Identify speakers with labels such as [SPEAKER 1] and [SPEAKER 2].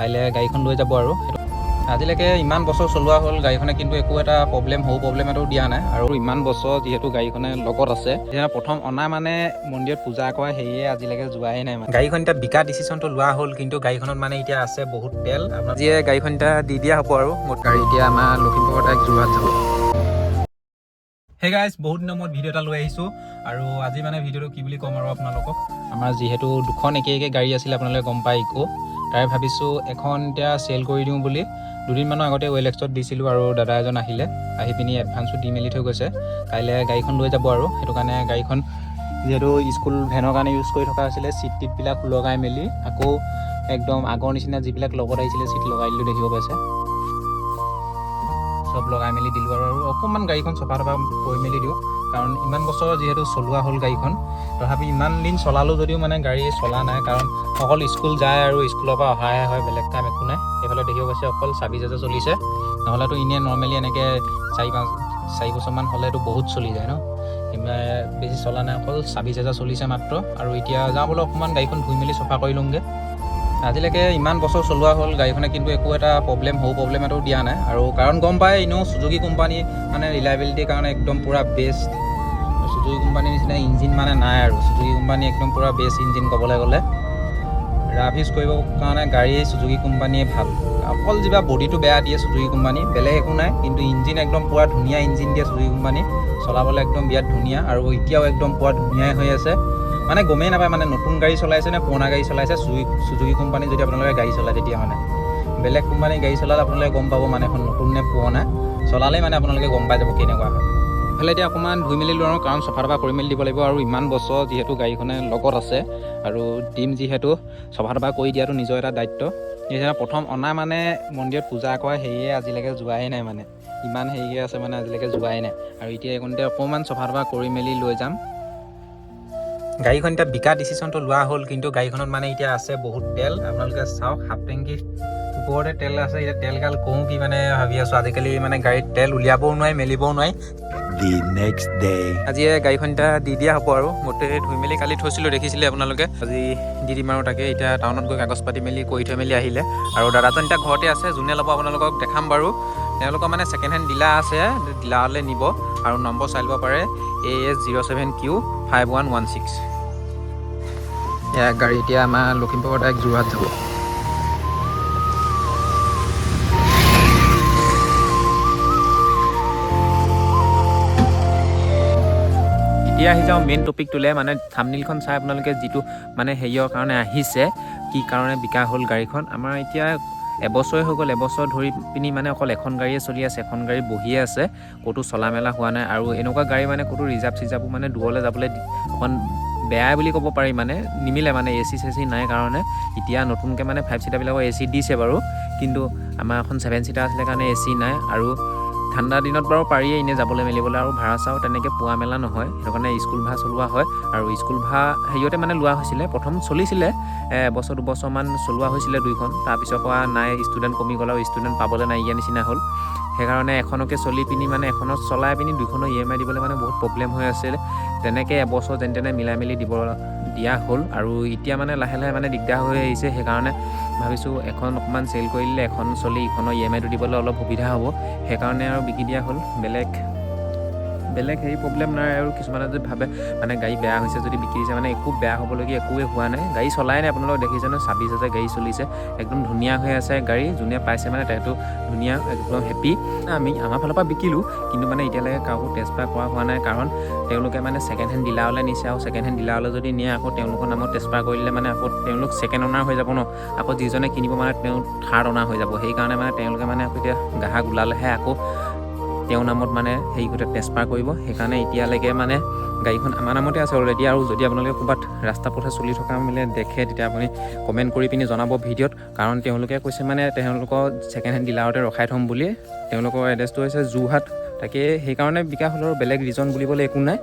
[SPEAKER 1] কাইলৈ গাড়ীখন লৈ যাব আৰু আজিলৈকে ইমান বছৰ চলোৱা হ'ল গাড়ীখনে, কিন্তু একো এটা সৰু প্ৰব্লেম এটাও দিয়া নাই। আৰু ইমান বছৰ যিহেতু গাড়ীখনে লগত আছে, এতিয়া প্ৰথম অনা মানে মন্দিৰত পূজা কৰা সেয়ে আজিলৈকে যোৱাই নাই। গাড়ীখন এতিয়া বিকা ডিচিশ্যনটো লোৱা হ'ল, কিন্তু গাড়ীখনত মানে এতিয়া আছে বহুত তেল। আপোনাৰ যিয়ে গাড়ীখন এতিয়া দি দিয়া হ'ব আৰু মোৰ গাড়ী এতিয়া আমাৰ লখিমপুৰৰ পৰা যোৰহাট যাব। হে গাইজ, বহুত দিনৰ মূৰত ভিডিঅ' এটা লৈ আহিছোঁ। আৰু আজি মানে ভিডিঅ'টো কি বুলি ক'ম আৰু আপোনালোকক, আমাৰ যিহেতু দুখন একে গাড়ী আছিলে, আপোনালোকে গম পায় ইকো, তাৰে ভাবিছোঁ এখন এতিয়া চেল কৰি দিওঁ বুলি। দুদিনমানৰ আগতে OLX দিছিলোঁ আৰু দাদা এজন আহি পিনি এডভান্সো দি মেলি থৈ গৈছে। কাইলৈ গাড়ীখন লৈ যাব আৰু সেইটো কাৰণে গাড়ীখন যিহেতু স্কুল ভেনৰ কাৰণে ইউজ কৰি থকা হৈছিলে, চিট টিটবিলাক লগাই মেলি আকৌ একদম আগৰ নিচিনা যিবিলাক লগত আহিছিলে চিট লগাই দিলোঁ, দেখিব পাইছে। চব লগাই মেলি দিলোঁ আৰু অকণমান গাড়ীখন চফা কৰি মেলি দিওঁ, কাৰণ ইমান বছৰ যিহেতু চলোৱা হ'ল গাড়ীখন। তথাপি ইমান দিন চলালোঁ যদিও মানে গাড়ী চলা নাই, কাৰণ অকল স্কুল যায় আৰু স্কুলৰ পৰা অহাহে হয়, বেলেগ কাম একো নাই। এইফালে দেখিব পাইছে অকল 26,000 চলিছে, নহ'লেতো এনেই নৰ্মেলি এনেকৈ 4 বছৰমান হ'লেতো বহুত চলি যায় ন। বেছি চলা নাই, অকল 26,000 চলিছে মাত্ৰ। আৰু এতিয়া যাওঁ বোলো অকণমান গাড়ীখন ধুই মেলি চফা কৰি লওঁগৈ। আজিলৈকে ইমান বছৰ চলোৱা হ'ল গাড়ীখনে, কিন্তু একো এটা সৰু প্ৰব্লেম এটাও দিয়া নাই। আৰু কাৰণ গম পায় এনেও চুজুকি কোম্পানী মানে ৰিলায়েবিলিটিৰ কাৰণে একদম পূৰা বেষ্ট। চুজুকি কোম্পানীৰ নিচিনা ইঞ্জিন মানে নাই আৰু। চুজুকি কোম্পানী একদম পূৰা বেষ্ট ইঞ্জিন ক'বলৈ গ'লে। ৰাফ ইউজ কৰিবৰ কাৰণে গাড়ী চুজুকি কোম্পানীয়ে ভাল। অকল যিবা বডিটো বেয়া দিয়ে চুজুকি কোম্পানী, বেলেগ একো নাই। কিন্তু ইঞ্জিন একদম পূৰা ধুনীয়া ইঞ্জিন দিয়ে চুজুকি কোম্পানী, চলাবলৈ একদম বিৰাট ধুনীয়া। আৰু এতিয়াও একদম পূৰা ধুনীয়াই হৈ আছে, মানে গমেই নাপায় মানে নতুন গাড়ী চলাইছে নে পুৰণা গাড়ী চলাইছে। চুজুকি কোম্পানী যদি আপোনালোকে গাড়ী চলায় তেতিয়া মানে, বেলেগ কোম্পানী গাড়ী চলালে আপোনালোকে গম পাব মানে এখন নতুন নে পুৰণা। চলালেই মানে আপোনালোকে গম পাই যাব কেনেকুৱা হয়। এইফালে এতিয়া অকণমান ধুই মেলি লওঁ, কাৰণ চফা কৰি মেলি দিব লাগিব। আৰু ইমান বছৰ যিহেতু গাড়ীখনে লগত আছে আৰু দিম যিহেতু চফা কৰি দিয়াটো নিজৰ এটা দায়িত্ব। এতিয়া প্ৰথম অনা মানে মন্দিৰত পূজা কৰা সেয়ে আজিলৈকে যোৱাই নাই, মানে ইমান হেৰিকৈ আছে মানে আজিলৈকে যোৱাই নাই। আৰু এতিয়া এইকণতে অকণমান চফা কৰি মেলি লৈ যাম। গাড়ীখন এতিয়া বিকা ডিচিশ্যনটো লোৱা হ'ল, কিন্তু গাড়ীখনত মানে এতিয়া আছে বহুত তেল। আপোনালোকে চাওক, হাফ টেংকি ওপৰতে তেল আছে। এতিয়া তেলগাল কৰোঁ কি মানে ভাবি আছোঁ। আজিকালি মানে গাড়ীত তেল উলিয়াবও নোৱাৰি, মেলিবও নোৱাৰি। আজি গাড়ীখন এতিয়া দি দিয়া হ'ব আৰু গোটেই ধুই মেলি কালি থৈছিলোঁ, দেখিছিলে আপোনালোকে। আজি দি দিম আৰু তাকে এতিয়া টাউনত গৈ কাগজ পাতি মেলি কৰি থৈ মেলি আহিলে। আৰু দাদাজন এতিয়া ঘৰতে আছে, যোনে ল'ব আপোনালোকক দেখাম বাৰু। তেওঁলোকৰ মানে ছেকেণ্ড হেণ্ড ডিলাৰ আছে, ডিলাৰলৈ নিব। আৰু নম্বৰ চাই ল'ব পাৰে AS07Q5116। গাড়ী এতিয়া আমাৰ লখিমপুৰৰ পৰা যোৰহাট যাব। এতিয়া আহি যাওঁ মেইন টপিকটোলৈ। মানে থাম্বনেইলখন চাই আপোনালোকে যিটো মানে হেৰিয়ৰ কাৰণে আহিছে, কি কাৰণে বিকা হ'ল গাড়ীখন। আমাৰ এতিয়া এবছৰে হৈ গ'ল, এবছৰ ধৰি পিনি মানে অকল এখন গাড়ীয়ে চলি আছে, এখন গাড়ী বহিয়ে আছে, ক'তো চলা মেলা হোৱা নাই। আৰু এনেকুৱা গাড়ী মানে ক'তো ৰিজাৰ্ভো মানে দূৰলৈ যাবলৈ অকণ বেয়াই বুলি ক'ব পাৰি, মানে নিমিলে মানে AC নাই কাৰণে। এতিয়া নতুনকৈ মানে 5 ছিটাৰবিলাকৰ AC দিছে বাৰু, কিন্তু আমাৰ এখন 7 ছিটাৰ আছিলে কাৰণে AC নাই। আৰু ঠাণ্ডা দিনত বাৰু পাৰিয়ে এনেই যাবলৈ মেলিবলৈ, আৰু ভাড়া চাও তেনেকৈ পোৱা মেলা নহয়, সেইটো কাৰণে স্কুল ভাড়া চলোৱা হয়। আৰু স্কুল ভাড়া হেৰিয়তে মানে লোৱা হৈছিলে, প্ৰথম চলিছিলে এবছৰ দুবছৰমান চলোৱা হৈছিলে 2খন। তাৰপিছৰ পৰা নাই, ষ্টুডেণ্ট কমি গ'ল আৰু ষ্টুডেণ্ট পাবলৈ নাইকিয়া নিচিনা হ'ল। সেইকাৰণে এখনকে চলি পিনি মানে এখনত চলাই পিনি 2খনৰ EMI দিবলৈ মানে বহুত প্ৰব্লেম হৈ আছিল। তেনেকৈ এবছৰ যেনে তেনে মিলাই মেলি দিয়া হ'ল। আৰু এতিয়া মানে লাহে লাহে মানে দিগদাৰ হৈ আহিছে। সেইকাৰণে ভাবিছোঁ এখন অকণমান চেল কৰি দিলে এখন চলি ইখনৰ EMIটো দিবলৈ অলপ সুবিধা হ'ব। সেইকাৰণে আৰু বিকি দিয়া হ'ল। বেলেগ হেৰি প্ৰব্লেম নাই। আৰু কিছুমানে যদি ভাবে মানে গাড়ী বেয়া হৈছে যদি বিকি দিছে, মানে একো বেয়া হ'বলগীয়া একোৱে হোৱা নাই। গাড়ী চলাই নাই, আপোনালোকে দেখিছে ন, 26,000 গাড়ী চলিছে, একদম ধুনীয়া হৈ আছে গাড়ী। যোনে পাইছে মানে তেহেঁতো ধুনীয়া, একদম হেপী। আমাৰ ফালৰ পৰা বিকিলোঁ, কিন্তু মানে এতিয়ালৈকে কাকো ট্ৰেন্সফাৰ কৰা হোৱা নাই, কাৰণ তেওঁলোকে মানে ছেকেণ্ড হেণ্ড ডিলাৰলৈ নিছে। আৰু ছেকেণ্ড হেণ্ড ডিলাৰলৈ যদি নিয়ে আকৌ তেওঁলোকৰ নামত ট্ৰেন্সফাৰ কৰি দিলে মানে আকৌ তেওঁলোক ছেকেণ্ড অনাৰ হৈ যাব ন। আকৌ যিজনে কিনিব মানে তেওঁ থাৰ্ড অনাৰ হৈ যাব। সেইকাৰণে মানে তেওঁলোকে মানে আকৌ এতিয়া গ্ৰাহক ওলালেহে আকৌ তেওঁৰ নামত মানে হেৰি কৰি ট্ৰেন্সফাৰ কৰিব। সেইকাৰণে এতিয়ালৈকে মানে গাড়ীখন আমাৰ নামতে আছে অলৰেডি। আৰু যদি আপোনালোকে ক'ৰবাত ৰাস্তা পথে চলি থকা মেলে দেখে, তেতিয়া আপুনি কমেণ্ট কৰি পিনি জনাব ভিডিঅ'ত, কাৰণ তেওঁলোকে কৈছে মানে তেওঁলোকৰ ছেকেণ্ড হেণ্ড ডিলাৰতে ৰখাই থ'ম বুলি। তেওঁলোকৰ এড্ৰেছটো হৈছে যোৰহাট, তাকে সেইকাৰণে বিকা হ'ল, আৰু বেলেগ ৰিজন বুলিবলৈ একো নাই।